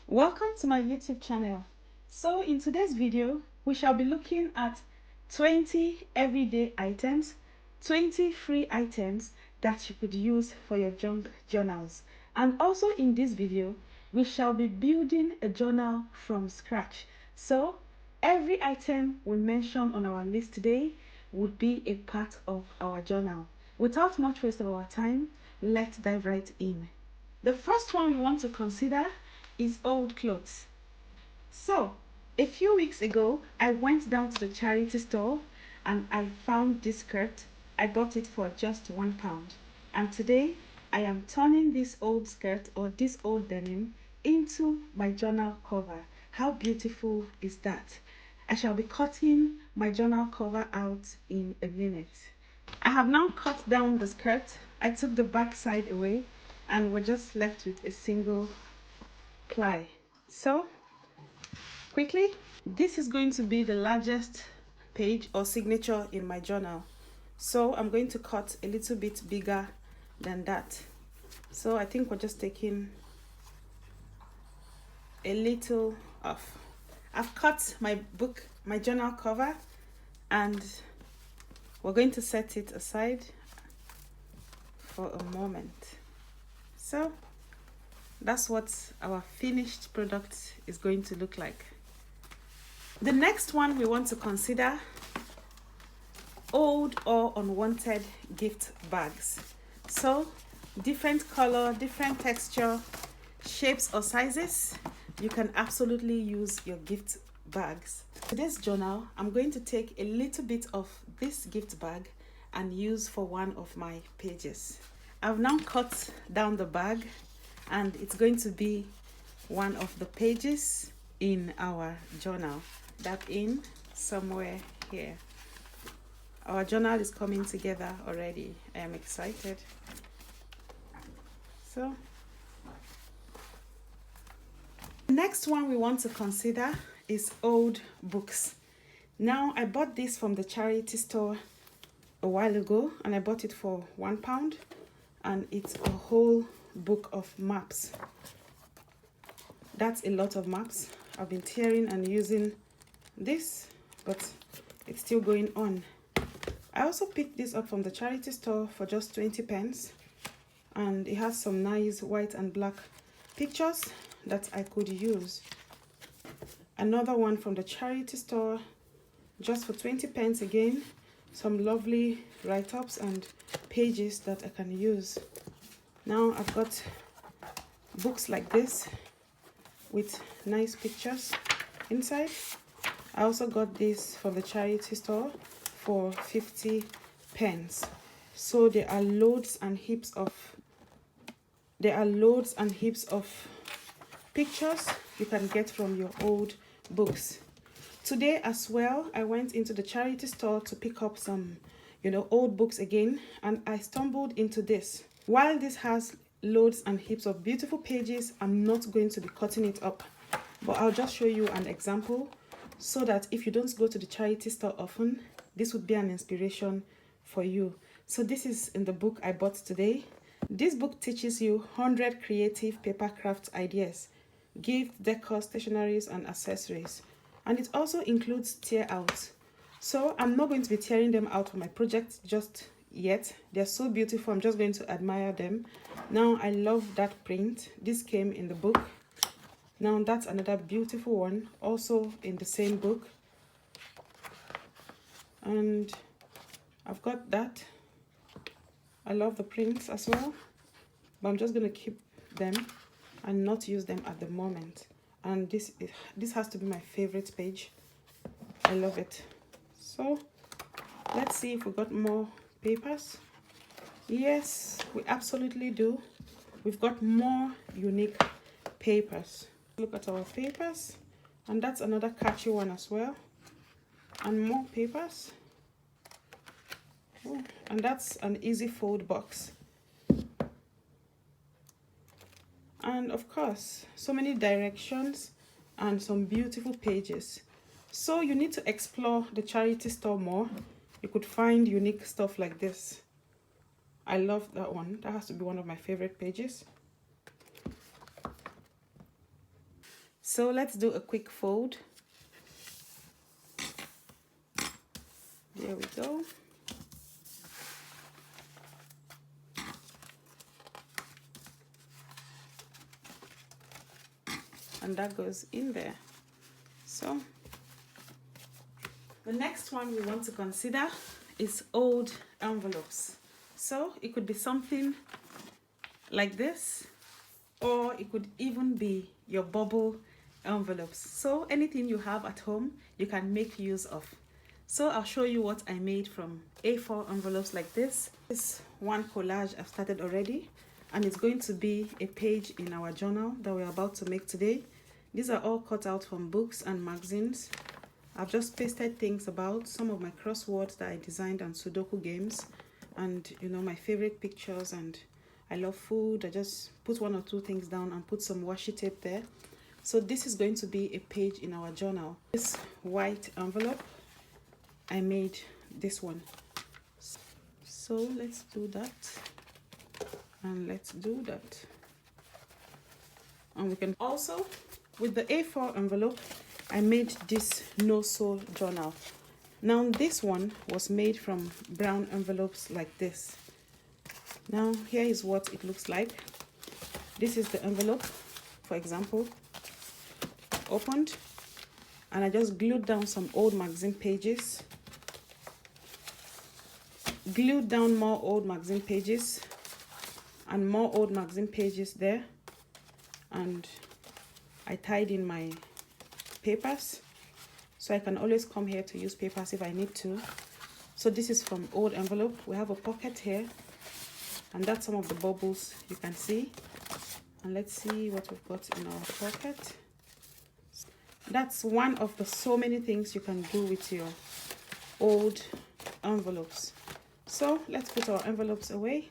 Welcome to my YouTube channel. So in today's video, we shall be looking at 20 everyday items, 20 free items that you could use for your junk journals. And also in this video, we shall be building a journal from scratch. So every item we mention on our list today would be a part of our journal. Without much waste of our time, let's dive right in. The first one we want to consider is old clothes. So, a few weeks ago, I went down to the charity store and I found this skirt. I bought it for just £1. And today, I am turning this old skirt or this old denim into my journal cover. How beautiful is that? I shall be cutting my journal cover out in a minute. I have now cut down the skirt. I took the back side away and we're just left with a single ply. So quickly, this is going to be the largest page or signature in my journal, so I'm going to cut a little bit bigger than that. So I think we're just taking a little off. I've cut my journal cover, and we're going to set it aside for a moment. So that's what our finished product is going to look like. The next one we want to consider: old or unwanted gift bags. So different color, different texture, shapes or sizes, you can absolutely use your gift bags. For this journal, I'm going to take a little bit of this gift bag and use for one of my pages. I've now cut down the bag, and it's going to be one of the pages in our journal. That in somewhere here. Our journal is coming together already. I am excited. So the next one we want to consider is old books. Now, I bought this from the charity store a while ago, and I bought it for £1, and it's a whole book of maps. That's a lot of maps. I've been tearing and using this, but it's still going on. I also picked this up from the charity store for just 20 pence, and it has some nice white and black pictures that I could use. Another one from the charity store just for 20 pence again, some lovely write-ups and pages that I can use. Now I've got books like this with nice pictures inside. I also got this from the charity store for 50 pence. So there are loads and heaps of pictures you can get from your old books. Today as well, I went into the charity store to pick up some old books again, and I stumbled into this. While this has loads and heaps of beautiful pages, I'm not going to be cutting it up, but I'll just show you an example so that if you don't go to the charity store often, this would be an inspiration for you. So this is in the book I bought today. This book teaches you 100 creative paper craft ideas, gift, decor, stationeries and accessories, and it also includes tear outs. So I'm not going to be tearing them out for my project just yet. They're so beautiful. I'm just going to admire them. Now, I love that print. This came in the book. Now that's another beautiful one, also in the same book. And I've got that. I love the prints as well, but I'm just going to keep them and not use them at the moment. And this has to be my favorite page. I love it. So let's see if we got more papers. Yes, we absolutely do. We've got more unique papers. Look at our papers, and that's another catchy one as well, and more papers. Oh, and that's an easy fold box, and of course so many directions and some beautiful pages. So you need to explore the charity store more. You could find unique stuff like this. I love that one. That has to be one of my favorite pages. So let's do a quick fold. There we go. And that goes in there. So the next one we want to consider is old envelopes. So it could be something like this, or it could even be your bubble envelopes. So anything you have at home, you can make use of. So I'll show you what I made from A4 envelopes like this. This one collage I've started already, and it's going to be a page in our journal that we're about to make today. These are all cut out from books and magazines. I've just pasted things about some of my crosswords that I designed and Sudoku games, and you know, my favorite pictures, and I love food. I just put one or two things down and put some washi tape there. So this is going to be a page in our journal. This white envelope, I made this one. So let's do that, and let's do that. And we can also, with the A4 envelope, I made this no sew journal. Now this one was made from brown envelopes like this. Now here is what it looks like. This is the envelope, for example, opened, and I just glued down some old magazine pages, glued down more old magazine pages, and more old magazine pages there, and I tied in my papers, so I can always come here to use papers if I need to. So this is from old envelope. We have a pocket here, and that's some of the bubbles you can see. And let's see what we've got in our pocket. That's one of the so many things you can do with your old envelopes. So let's put our envelopes away.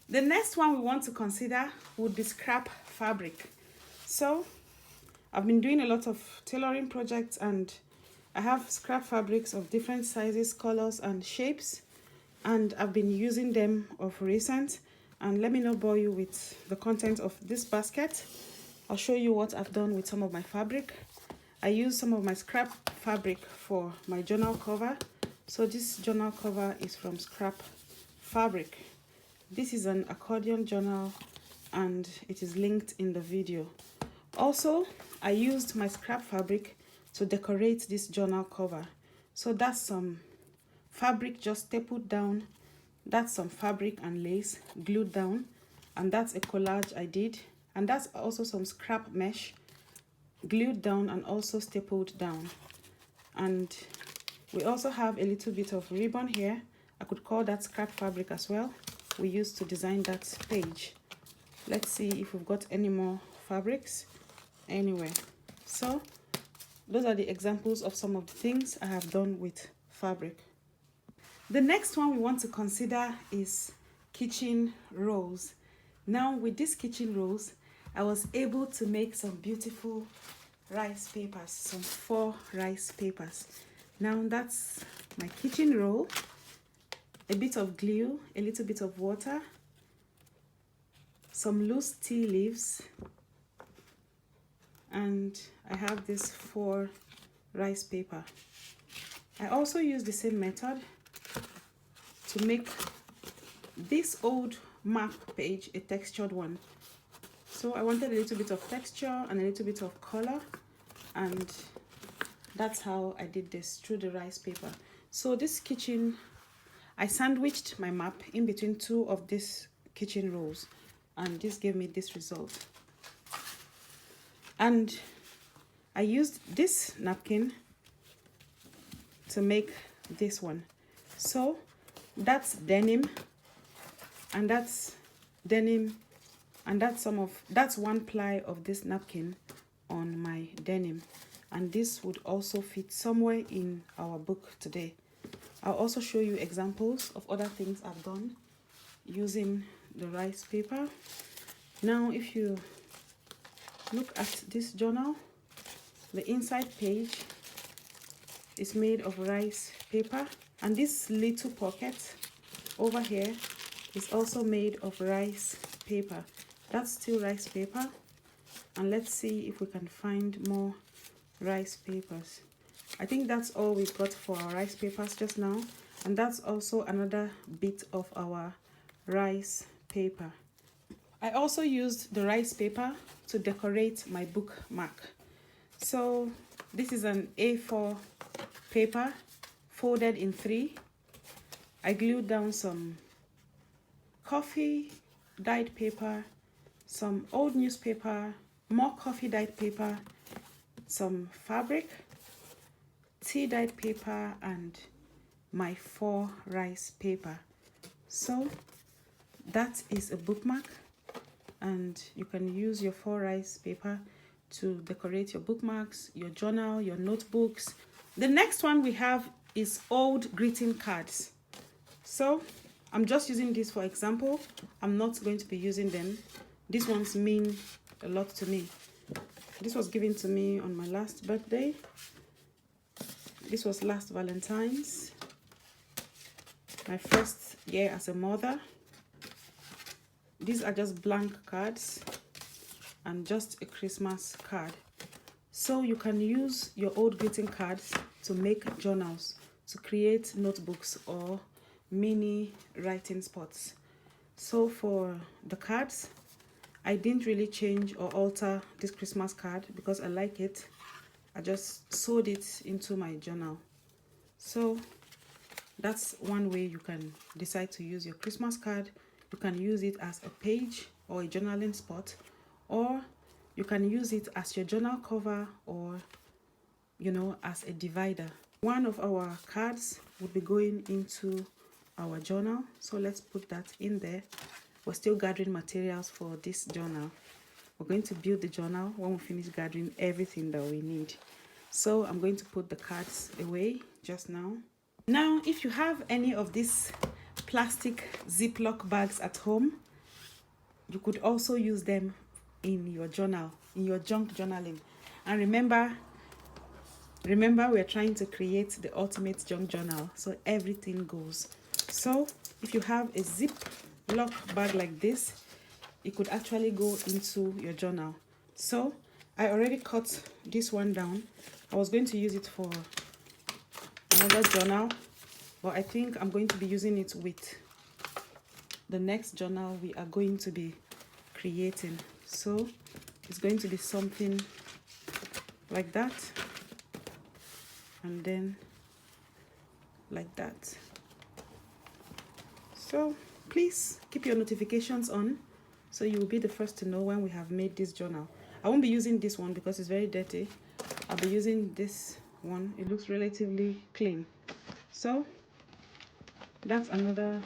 The next one we want to consider would be scrap fabric. So I've been doing a lot of tailoring projects, and I have scrap fabrics of different sizes, colors, and shapes, and I've been using them of recent. And let me not bore you with the content of this basket. I'll show you what I've done with some of my fabric. I used some of my scrap fabric for my journal cover. So this journal cover is from scrap fabric. This is an accordion journal, and it is linked in the video. Also, I used my scrap fabric to decorate this journal cover. So that's some fabric just stapled down. That's some fabric and lace glued down. And that's a collage I did. And that's also some scrap mesh glued down and also stapled down. And we also have a little bit of ribbon here. I could call that scrap fabric as well. We used to design that page. Let's see if we've got any more fabrics anywhere. So those are the examples of some of the things I have done with fabric. The next one we want to consider is kitchen rolls. Now with these kitchen rolls, I was able to make some beautiful rice papers, some 4 rice papers. Now that's my kitchen roll, a bit of glue, a little bit of water, some loose tea leaves, and I have this 4 rice paper. I also use the same method to make this old map page a textured one. So I wanted a little bit of texture and a little bit of color, and that's how I did this through the rice paper. So this kitchen, I sandwiched my map in between 2 of these kitchen rolls, and this gave me this result. And I used this napkin to make this one. So that's denim, and that's denim, and that's 1 ply of this napkin on my denim. And this would also fit somewhere in our book today. I'll also show you examples of other things I've done using the rice paper. Now if you look at this journal, the inside page is made of rice paper, and this little pocket over here is also made of rice paper. That's still rice paper, and let's see if we can find more rice papers. I think that's all we got for our rice papers just now, and that's also another bit of our rice paper. I also used the rice paper to decorate my bookmark. So this is an A4 paper folded in 3. I glued down some coffee dyed paper, some old newspaper, more coffee dyed paper, some fabric, tea dyed paper, and my 4 rice paper. So that is a bookmark, and you can use your 4 rice paper to decorate your bookmarks, your journal, your notebooks. The next one we have is old greeting cards. So I'm just using this for example. I'm not going to be using them. These ones mean a lot to me. This was given to me on my last birthday. This was last Valentine's. My first year as a mother. These are just blank cards and just a Christmas card. So you can use your old greeting cards to make journals, to create notebooks or mini writing spots. So for the cards, I didn't really change or alter this Christmas card because I like it. I just sewed it into my journal. So that's one way you can decide to use your Christmas card. You can use it as a page or a journaling spot, or you can use it as your journal cover, or as a divider. One of our cards would be going into our journal, so let's put that in there. We're still gathering materials for this journal. We're going to build the journal when we finish gathering everything that we need. So I'm going to put the cards away just now. Now, if you have any of these plastic Ziplock bags at home, you could also use them in your journal, in your junk journaling. And remember we're trying to create the ultimate junk journal, so everything goes. So if you have a Ziplock bag like this, it could actually go into your journal. So I already cut this one down. I was going to use it for another journal, but I think I'm going to be using it with the next journal we are going to be creating. So it's going to be something like that, and then like that. So please keep your notifications on, so you will be the first to know when we have made this journal. I won't be using this one because it's very dirty. I'll be using this one. It looks relatively clean. So that's another